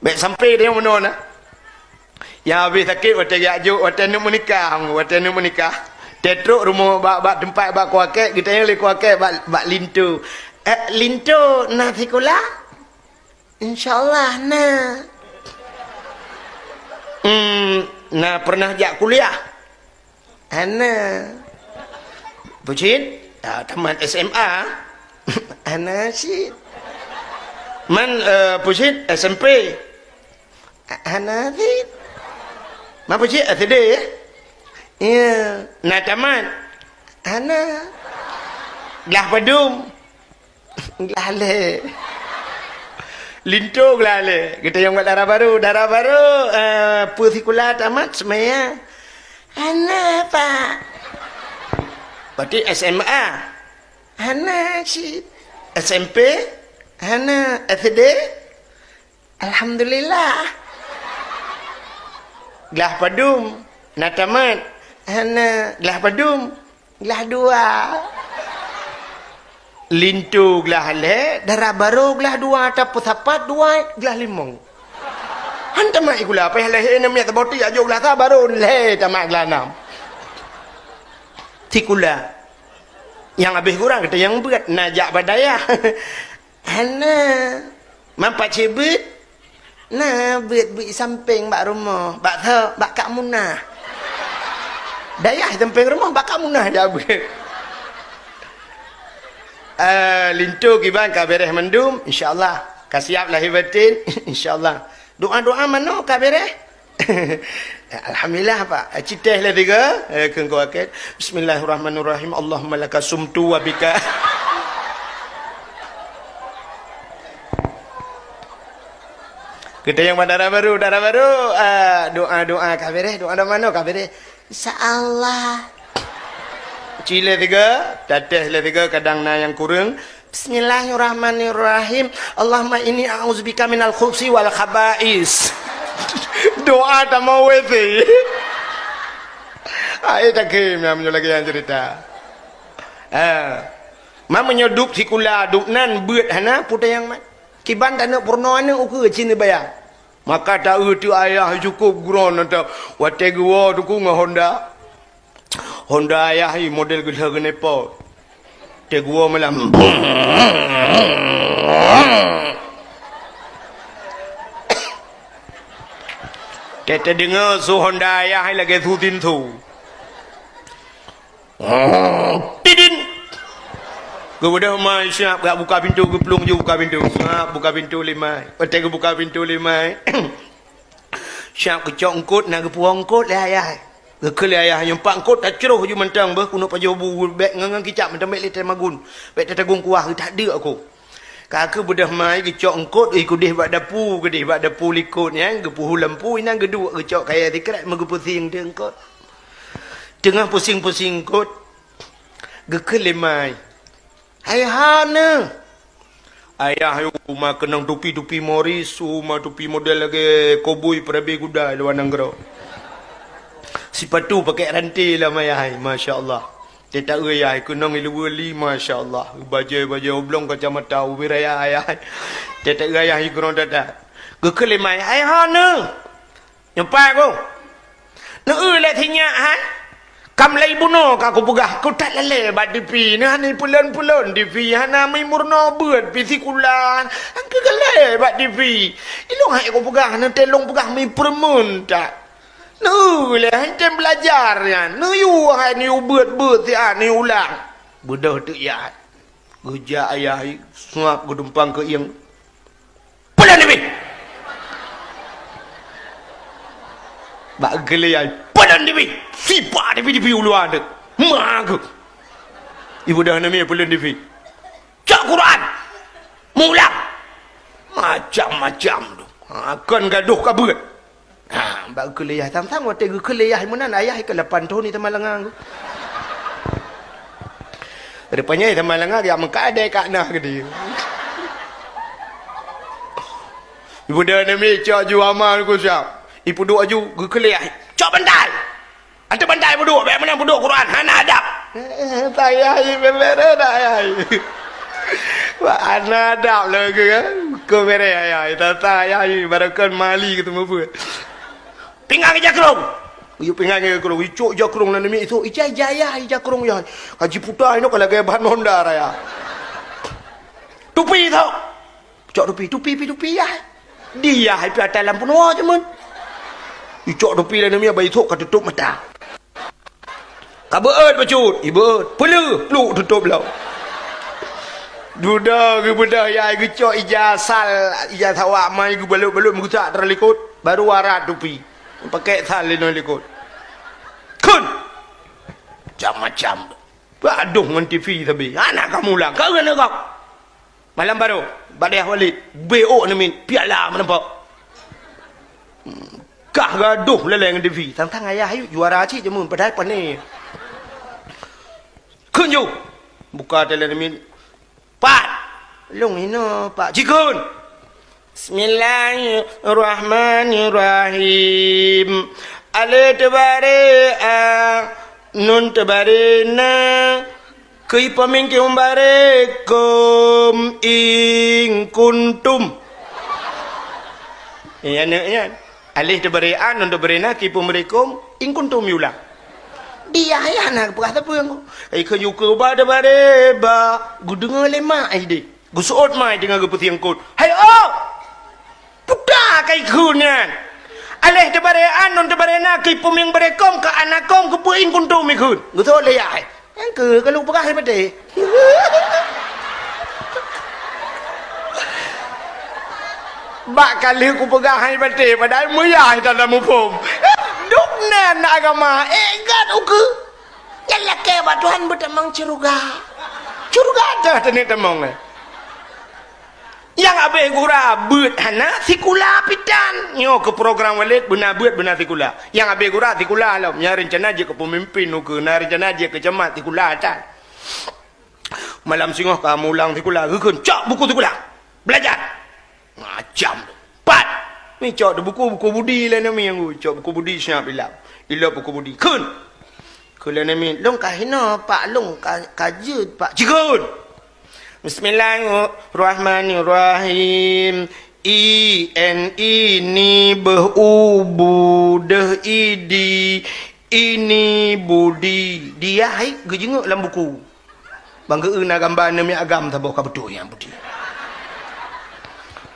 Baik sampai dia mana nak. Yang habis sakit watan gajuk, watan nak menikah. Tetruk rumah bak tempat bak kuakek, kita yang le kuakek bak lintu. Lintu nak sekolah? Insyaallah nak. Nah pernah jak kuliah? Ana. Bucin? Tamat SMA. Ana sih. Man pusit SMP. Ana sih. Ma pusit SD ya? Iya. Nah tamat. Ana. Gelah padum. Gelah le. Lintu gelah le. Kita yang buat darah baru. Pusikula tamat semaya. Ana pak. Berarti SMA. Ana sih. SMP. Ana SD. Alhamdulillah. Gelah padum. Nak tamat. Ana gelah padum. Gelah dua. Lintu gelah le. Darah baru gelah dua. Tapu sapat dua. Gelah limong. Han tamat ikula. Apa yang leher ni minyak terboti. Ajo gelah tak baru. Le tamat gelah enam. Tikula. Yang habis kurang kita yang berat. Najak badaya. Ana. Mampak cebut. Nah, bet samping bak rumah. Bak kak munah. Dayah samping rumah bak kak munah dah bet. Lintu kiban ka beres mendum insyaallah. Ka siap lahir batin insyaallah. Doa-doa mana ka beres? Alhamdulillah pak. Citeh lah tiga. Kengko akid. Bismillahirrahmanirrahim. Allahumma laka sumtu wa bika. Kita yang darah baru. Doa kabireh. Doa mana kabireh? InsyaAllah. Cile tiga. Tateh le tiga. Kadang na yang kurang. Bismillahirrahmanirrahim. Allahumma inni a'udzubika minal khubsi wal khaba'is. Doa tak mau weti. Air tak kim yang lagi yang cerita. Mamanya duk sikula duk nan beut hana putai yang mat. Kiban tak nak purno ana uku cina bayar. Maka tak tu ayah cukup gron atau wate gua tu ku Honda. Honda ayah ni model gila genepo. Te gua malam. Kita dengar su Honda ayah lagi tu tintu. Tidin. Kemudian siap gak buka pintu geplung je buka pintu. Buka pintu lima. Petai ke buka pintu lima. Siap kecok engkut nak kepuang engkut le ayah. Ke le ayah nyempak engkut tak ceroh je mentang bah kuno pajo bu bek ngangang kicap mentang bek litre magun. Bek tatagung kuah tak ada aku. Kakak budah mai kecok engkut ikudih bak dapu likut ya gepuh lampu inang geduk kecok kaya tikrat megepusing de engkut. Tengah pusing-pusing engkut. Gekel le mai. Ayah na. Ayah yu ma kenang tupi Morris, ma tupi model lagi koboi perabi kuda lawan nanggro. Sepatu pakai rantai lah mayai, masya-Allah. Dia tak ayah kenang ilu-wali masya-Allah. Baju oblong kacamata ubiraya ayah. Dia tak ayah ikron dada. Gekele mai ayah na. Nyampai ko. Na le thinya ha. Kam lai buno ka aku pegah ku tak lele bak dipi nah ni pulan dipi hana mai murno beut pisikulan angke gale bak dipi ilung hai aku pegah na telong pegah mai permun tak nu le hantem belajar kan nu yu hai ni beut si ni ulang budah tu ya geja ayah suap gedumpang ke yang pulan dipi bak gele ai pulan dipi siapa di ulu ada mak ibu dah namanya pulen di cak Quran mulang macam-macam tu akan gaduh kabut bak kuliah tang-tang waktu kuliah mana ayah ke 8 tahun ni tamalangang rupanya tamalangang dia mengkadai kak nah ke dia ibu dah namanya cak ju amal ku siap ibu doa ju kuliah cak bandai. Ante bandai buduk, baik mana buduk Quran, hana adab. Saya berbeda dah. Wah, hana adab lagi kan. Kau bere ayah, tata ayah ni barakan mali ketemu apa? Pinggang jakrong. Iu pinggang jakrong, icok jakrong lah ni itu. Ijai jaya jakrong ya. Kaji putah ini kalau gaya bahan Honda raya. Tupi tau. Cok tupi ya. Dia hai pi lampu no je mun. Icok tupi lah ni bayi tok ka tutup mata. Kabeut bacut, ibeut. Peluk tutup lau. Duda ke benda ya gecok ijazah awak mai ke balut-balut menggutak terlikut baru warat tupi pakai salin likut kun macam-macam aduh ngan TV tapi anak kamu lah kau kena kau malam baru badai Walid BO ni min piala menampak kah gaduh leleng TV tantang ayah ayu juara cik je mun padahal pandai kun ju buka telan min Pak, long ino Pak Jikun. Bismillahirrahmanirrahim. Alif tabare nun tabare na kui pamingke umbare kum ing kuntum. Ya ne alif tabare nun tabare na kui pamingkum ing kuntum yulah. Dia ya nak berkata apa yang ai ke yuka ba da bare ba gudunga lema ai de gusot mai dengan geputi yang kut hai oh puta kai kunyan aleh de bare anon de bare na ki pum yang bare kom ka anakom ke puing kuntu mi kun gusot le ya yang ke lu pegah ba de ba kali ku pegah hai ba de padahal mu ya dalam mupum duk nan agama enggak uku yalla ke ba Tuhan betamang curuga dah tani tamang yang abe gura beut hana sikula pitan nyo ke program Walid benar beut benar sikula yang abe gura sikula lah nya rencana je ke pemimpin ke na rencana je ke jemaat sikula tak malam singoh kamu ulang sikula geun cak buku sikula belajar macam pat ni cok buku budi lah nami yang cok buku budi siap bilang ila buku budi kun kula nami long kahina pak long kajut pak jikun Bismillahirrahmanirrahim ini berubu deh ini budi dia hai gejenguk dalam buku bangga na gambar nami agam tak bawa betul yang budi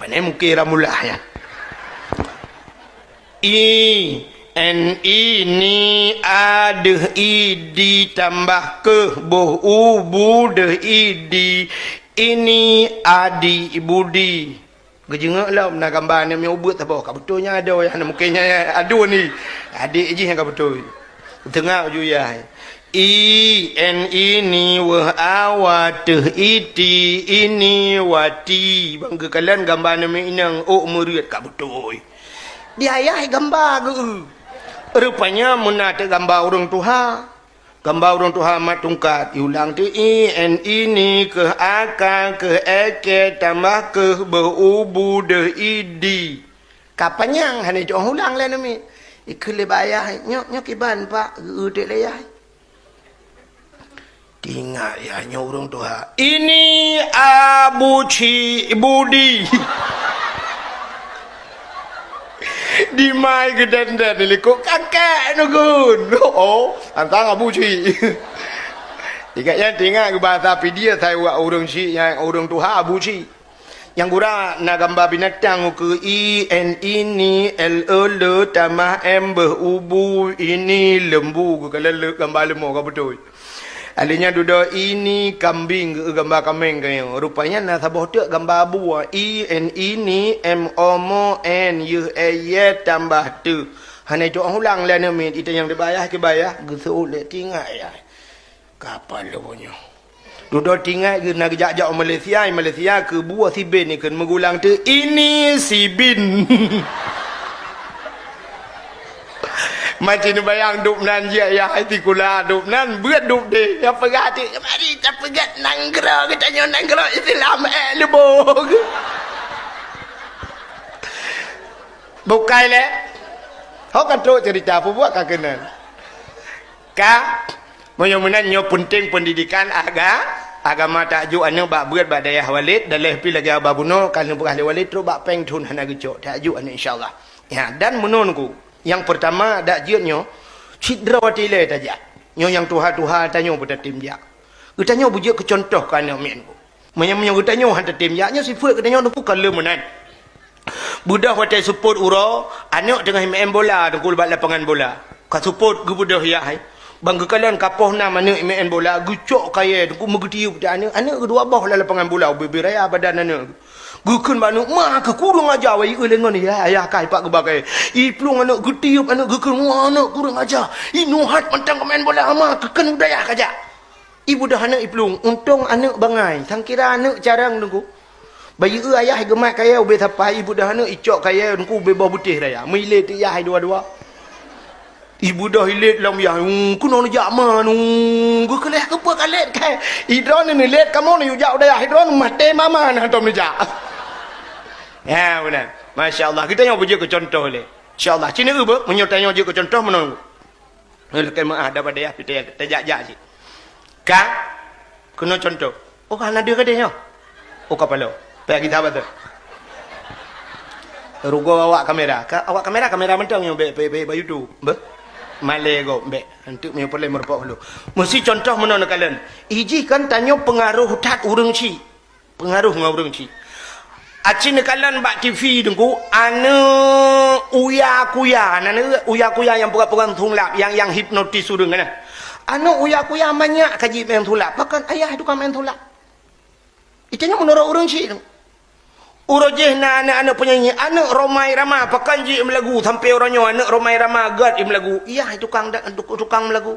panai mukira mulah ya ini ada idi tambah ke boh ubu deh idi ini adi budi gejengak lah nak gambar ni yang ubut tak apa betulnya ada yang mungkinnya ada ni adik je yang betul tengah ju ya ini wah awat iti ini wati bangga kalian gambar ni inang meriat kak betul dia ayah gambar ke rupanya menata gambar orang Tuhan mat tungkat diulang tu ini ke akal ke eke tambah ke berubu de idi kapan yang hanya jauh ulang lah nami ikut lebih ayah nyok iban pak udah ayah tinggal ya orang Tuhan ini Abu Budi di mai ke dan ni kok kakek nugun oh antang Abu Ci ikatnya tinggal ke bahasa dia saya buat orang Ci yang orang Tuhan Abu Ci yang gura nak gambar binatang ke ini l tambah m berubu ini lembu ke kalau gambar lembu ke betul alinya duda ini kambing ke gambar kambing ke rupanya na sabah tu gambar buah ini m omo n y tambah tu hanya tu ulang lah ni itu yang dibayar ke bayar gesul le tinggal ya kapal lo punya duda tinggal ke nak jak Malaysia ke buah si bin ni kan mengulang tu ini si bin macam ni bayang dup nan ya hati kula dup nan buat dup deh ya pegat mari tak pegat nanggro katanya nanggro Islam lebog bukai le hok kan tu cerita apa buat kakenan ka moyo menan nyo penting pendidikan agama agama tak aju ane bak berat bak dayah walid dalih pi lagi abah buno kalau bukan ahli walid terus bak peng tun hana gecok tak aju ane insyaallah ya dan menonku yang pertama dak jiatnyo cidra watile tajak nyo yang tuha tanyo pada tim dia utanyo bujak ke contoh kana menku menyo utanyo han tim dia nyo sifat katanya tu kalau menan budah watai support uro anak tengah main bola tengkul bak lapangan bola ka support gu budah ya hai bangga kalian kapoh na mana main bola gucok kaya tu megetiup dak anak kedua bah la lapangan bola bebe raya badan anak gukun banu mah ke kurung aja wai lengon ya ayah kai pak ke bagai i plung anak getiup anak gukun anak kurung aja i nuhat mentang main bola mah keken udaya kaja ibu dah anak i plung untung anak bangai sang kira anak jarang nunggu bayi ayah gemak kaya ube tapai ibu dah anak icok kaya nunggu ube bau putih raya milet ya hai dua-dua ibu dah hilet lam ya kuno na jama gu keleh ke apa kalet kai idron ni let kamu ni ujak dah idron mate mama na tom ni ja ya benar masyaallah kita yang puji ke contoh le insyaallah cini uba menyotanya je ke contoh menung lekai mah ada ya kita tajak-jak si ka kena contoh oh kan ada ke dia oh kapalo pergi kita betul rugo awak kamera mentang yang be YouTube be malego be untuk me perle merpok lu mesti contoh menon kalian iji kan tanyo pengaruh tat urang ci pengaruh ngau urang ci acin kalian bak TV dengku anu uya kuya yang pegang thunglap yang hipnotis urang kan anu uya kuya banyak kaji main thulap bahkan ayah itu kan main thulap itanya menurut urang ci urojeh na anak penyanyi anak Romai Rama pakan ji melagu sampai orangnya anak Romai Rama gad melagu iya tukang melagu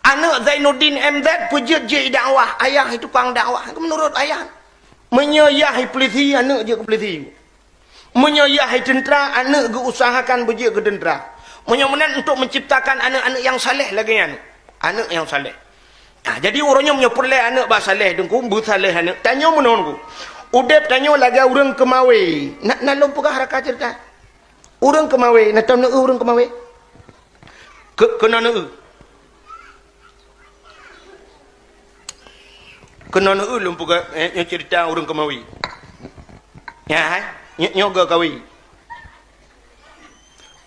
anak Zainuddin MZ pujud je dakwah ayah tukang dakwah menurut ayah menyayahi polisi anak je ke polisi menyayahi tentera anak ge usahakan bejik ke tentera menyamenan untuk menciptakan anak-anak yang saleh lagi anak yang saleh nah, jadi orangnya menyepurlai anak bah saleh dengku bu saleh anak tanya menonku udep tanyo laga urang kemawe nak lumpur haraka cerita urang kemawe nak tahu nak urang kemawe kena nak lumpur cerita urang kemawe ya nyoga kawi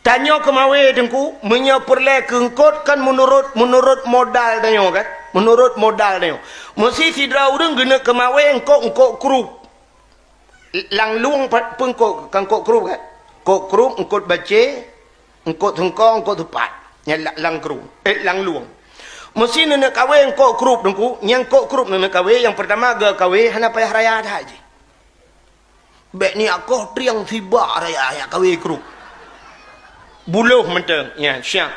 tanyo kemawe dengku menyepurle kengkot kan menurut modal tanyo kan menurut modal tanyo mesti sidra urang gena kemawe engkok krup lang luang pun kok krup kan kok krup engkot bace engkot tengkong engkot tepat nya lang krup lang luang mesti nak kawe engkot krup dengku yang kok krup nak kawe yang pertama ga kawe hana payah raya dah je bek ni aku triang tiba raya ya kawe krup buluh menteng ya siap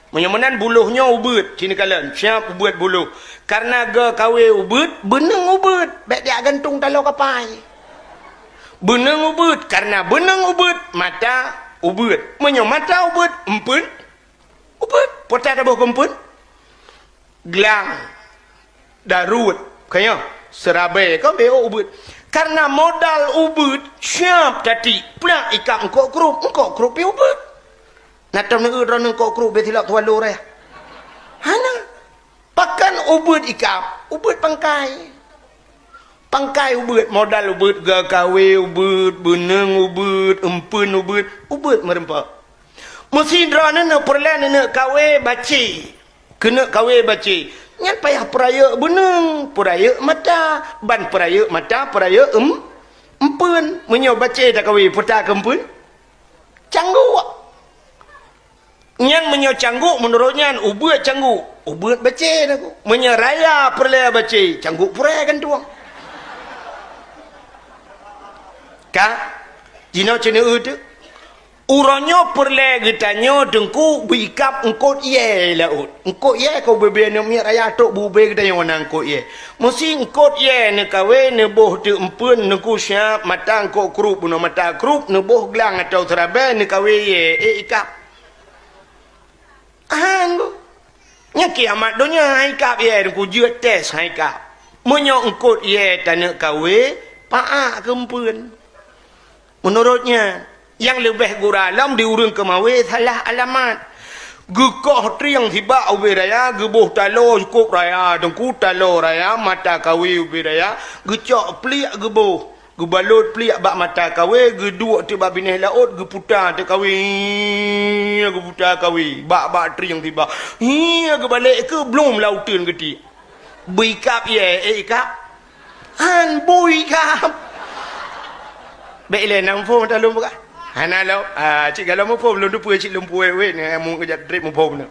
menyamanan buluhnya ubud sini kalian siap ubud buluh karena ga kawe ubud beneng ubud bek dia gantung talau kapai benang ubud karena benang ubud mata ubud menyo mata ubud empun ubud potat aboh kempun gelang darut kaya serabai kau beo ubud karena modal ubud siap tadi plak ikak engkok krup pi ubud natam ne udron engkok krup be tilak tualu re hana pakan ubud ikap ubud pangkai ubud modal ubud ga kawe ubud beneng ubud empun ubud merempak mesti drana na perlan na kawe baci kena kawe baci nyan payah peraya beneng peraya mata ban peraya mata peraya empun menyo baci tak kawe peta kempun canggu nyan menyo canggu menurutnya ubud canggu ubud baci aku menyeraya perla baci canggu peraya kan tuang ka jino cene utu uranyo perle gitanyo dengku bikap engkot ye laut engkot ye ko bebe no mi raya tok bube gitanyo nang engkot ye mesti engkot ye ne kawe ne boh te empun ne ku syap mata engkot krup no mata krup ne boh glang atau terabe ne kawe ye ikap anggo nya kiamat donya hai kap ye ku jut tes hai kap menyo engkot ye tanah kawe paa kempun menurutnya yang lebih guralam diurung kemawe salah alamat Gekoh triang tiba ubi raya, gebuh talo cukup raya, dengku talo raya, mata kawi ubi raya, gecok peliak gebuh, gebalut peliak bak mata kawi, geduk tiba bineh laut, geputar te kawi, geputar kawi, bak triang tiba. Hia gebalik ke belum lautan geti. Buikap ye, ikap. Han buikap. Baiklah nang phone talum buka. Hana lo, cik kalau mau phone belum tu cik lumpu we ni mu kerja drip mu phone.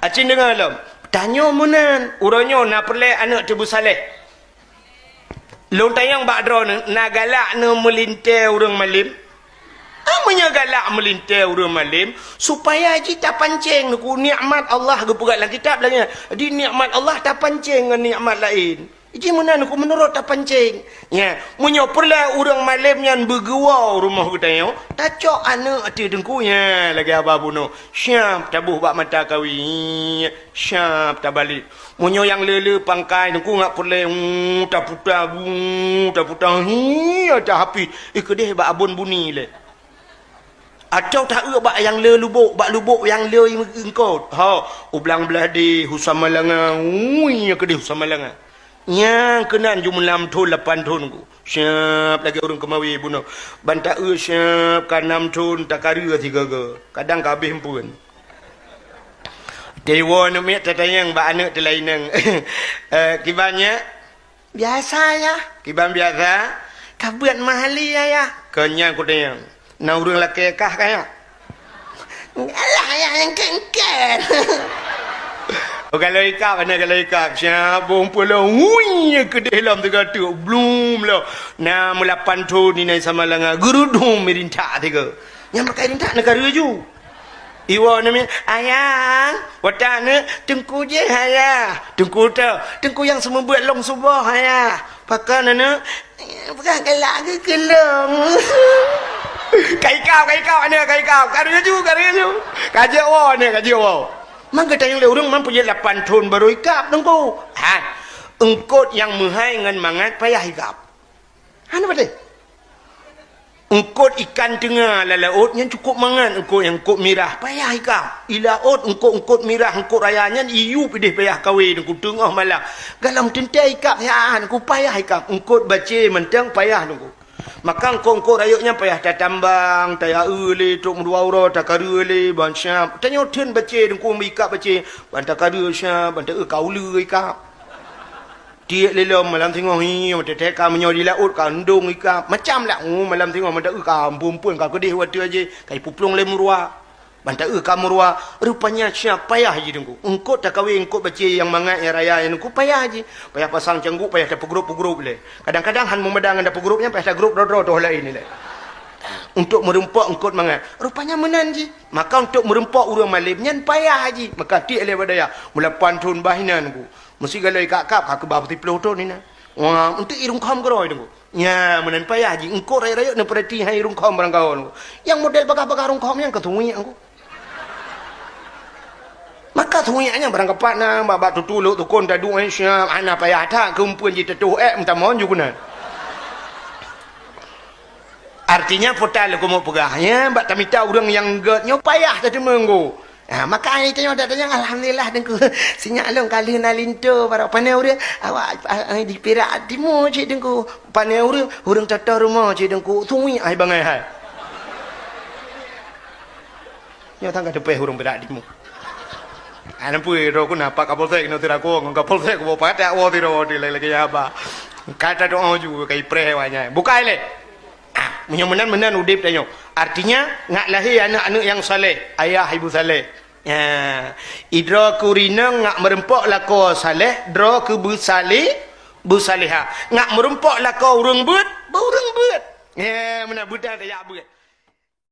Cik dengar lo. Tanya munan, uronyo na perle anak tebu saleh. Long tayang bak dro na galak na melintai urang malim. Amanya galak melintai urang malim supaya kita pancing ku nikmat Allah gepegat dalam kitab lah nya. Di nikmat Allah tak pancing dengan nikmat lain. Iji mana aku menurut tak pancing. Ya, munyo perla urang malam yang bergewau rumah kita yo. Tacok anak ati dengkunya lagi apa buno. Syap tabuh bak mata kawi. Syap tak balik. Munyo yang lele pangkai dengku ngak perla tak putar hi tak hapi. Kedeh bak abun buni le. Atau tak bak yang le lubuk, bak lubuk yang le engkau. Ha, ublang belah di husamalanga. Kedeh husamalanga. Yang kenan jumlam tu 8 tahun ku. Siap lagi orang kemawi bunuh. Bantak siap kan 6 tahun tak karya 3 ke. Kadang kabeh pun. Dewa numit tatayang ba anak telainang. Kibannya biasa ya. Kiban biasa. Kabuat mahali ya. Kenyang ku tayang. Na urang laki kah kaya. Alah yang kengken. Kalau ikap, kalau ikap, siapa pula, ke dalam tiga tu, belum lah. Nah, mula pantu ni naik sama langa, gerudung merintak tiga. Yang pakai rintak negara ju. Iwa nama, ayang, watana, tengku je ayah. Tengku tu, tengku yang semua buat long subah ayah. Pakai nana, pakai galak ke kelong. Kaikau, anak kaikau, karya ju. Kajak wa ni, kajak wa. Mangga tayang le urang man punya 8 tahun baru ikap dengku. Engkot yang muhai ngan mangat payah ikap. Apa dia? Engkot ikan tengah laut yang cukup mangat engkot yang engkot mirah payah ikap. Ilaut engkot mirah engkot rayanya iu pedih payah kawe dengku tengah malam. Galam tentai ikap yaan ku payah ikap. Engkot baca mentang payah dengku. Maka engkau rayuknya payah tak tambang, tak uli, tuk merdua ura, tak karu uli, ban syam. Tanya ten baca, engkau ikap baca, ban tak karu syam, ban tak kaulu ikap. Tiak lelam malam tengok hi, macam teka menyori laut, kandung ikap. Macam lah, malam tengok macam kampung pun, kau kedih waktu aja, kai puplong lemurua. Bantai kamu ruah rupanya siap payah je dengku. Engkau tak kawin engkau baca yang mangat yang raya yang engkau payah je. Payah pasang canggu payah ada pegrup le. Kadang-kadang han memedang ada pegrupnya payah ada grup ro lain ni le. Untuk merempak engkau mangat. Rupanya menan je. Maka untuk merempak urang malimnya payah je. Maka ti le badaya mula pantun bahinan ku. Mesti galai kak aku bawa 10 tahun ni na. Wah, untuk irung kham geroi dengku. Ya, menan payah je. Engkau raya-raya ni perhati hai irung kham barang kawan. Yang model bakar-bakar irung kham yang ketui aku. Maka thuianya barang kepat na babak tu tuluk tu kon tadu syam ana payah tak kumpul je tetuh minta mohon juga. Artinya portal aku mau pegahnya bak tamita urang yang getnya payah tadi menggo. Maka ini tanya datanya alhamdulillah dengku sinyalong kali nalinto para panai urang awak di Perak Timur je dengku panai urang tata rumah je dengku thui ai bangai hai. Nyo tang ka depe urang Perak Timur. Pui ro ku napa kapolsek no tira ko ngong kapolsek ko pata wo tiro di lagi apa kata doa ju kai pre wanya bukai le menan udip tanyo artinya ngak lahir anak-anak yang saleh ayah ibu saleh idra kurina ngak merempok lako saleh dra ke bu saleha ngak merempok lako urang beut menan budak tak ya beut